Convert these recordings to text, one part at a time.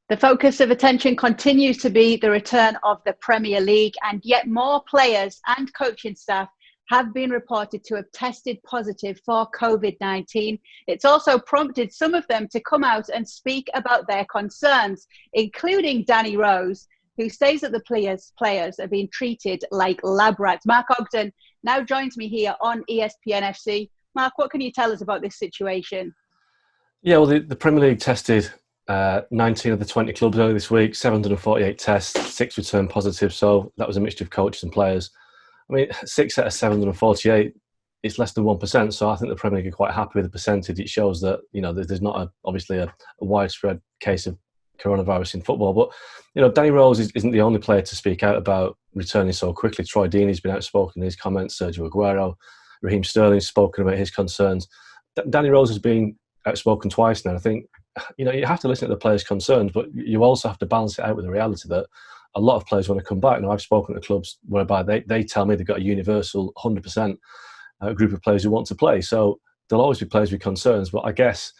The focus of attention continues to be the return of the Premier League, and yet more players and coaching staff have been reported to have tested positive for COVID-19. It's also prompted some of them to come out and speak about their concerns, including Danny Rose, who says that the players are being treated like lab rats. Mark Ogden now joins me here on ESPN FC. Mark, what can you tell us about this situation? Yeah, well, the Premier League tested 19 of the 20 clubs earlier this week, 748 tests, 6 returned positive. So that was a mixture of coaches and players. I mean, 6 out of 748, it's less than 1%. So I think the Premier League are quite happy with the percentage. It shows that, there's not obviously a widespread case of coronavirus in football. But, Danny Rose isn't the only player to speak out about returning so quickly. Troy Deeney's been outspoken in his comments, Sergio Aguero, Raheem Sterling's spoken about his concerns. Danny Rose has been outspoken twice now. I think, you have to listen to the players' concerns, but you also have to balance it out with the reality that a lot of players want to come back. Now, I've spoken to clubs whereby they tell me they've got a universal 100% group of players who want to play. So there'll always be players with concerns, but I guess,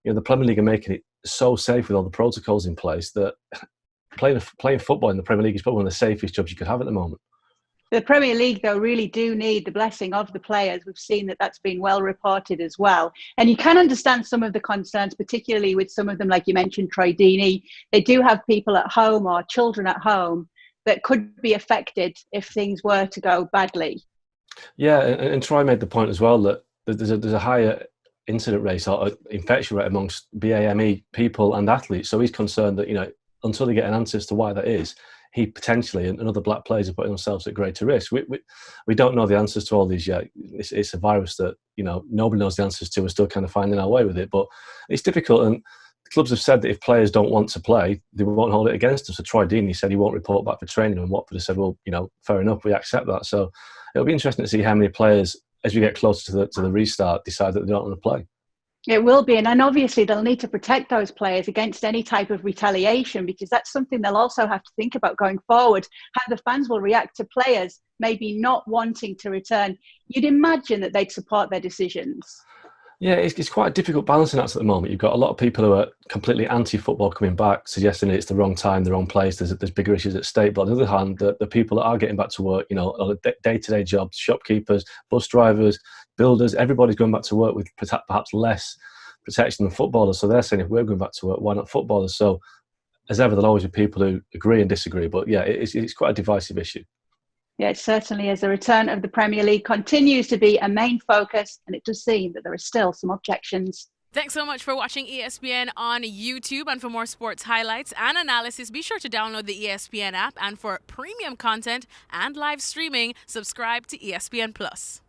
the Premier League are making it so safe with all the protocols in place that playing football in the Premier League is probably one of the safest jobs you could have at the moment. The Premier League, though, really do need the blessing of the players. We've seen that that's been well reported as well. And you can understand some of the concerns, particularly with some of them, like you mentioned, Troy Deeney. They do have people at home or children at home that could be affected if things were to go badly. Yeah, and Troy made the point as well that there's a higher incident rate or infection rate amongst BAME people and athletes. So he's concerned that, until they get an answer as to why that is, he potentially and other black players are putting themselves at greater risk. We don't know the answers to all these yet. It's a virus that, nobody knows the answers to. We're still kind of finding our way with it. But it's difficult. And the clubs have said that if players don't want to play, they won't hold it against them. So Troy Deeney said he won't report back for training. And Watford have said, well, fair enough, we accept that. So it'll be interesting to see how many players, as we get closer to the restart, decide that they don't want to play. It will be. And obviously they'll need to protect those players against any type of retaliation, because that's something they'll also have to think about going forward, how the fans will react to players maybe not wanting to return. You'd imagine that they'd support their decisions. Yeah, it's quite a difficult balancing act at the moment. You've got a lot of people who are completely anti-football coming back, suggesting it's the wrong time, the wrong place, there's bigger issues at stake. But on the other hand, the people that are getting back to work, on a day-to-day jobs, shopkeepers, bus drivers, builders, everybody's going back to work with perhaps less protection than footballers. So they're saying, if we're going back to work, why not footballers? So as ever, there'll always be people who agree and disagree. But yeah, it's quite a divisive issue. Yeah, it certainly is. The return of the Premier League continues to be a main focus, and it does seem that there are still some objections. Thanks so much for watching ESPN on YouTube. And for more sports highlights and analysis, be sure to download the ESPN app. And for premium content and live streaming, subscribe to ESPN Plus.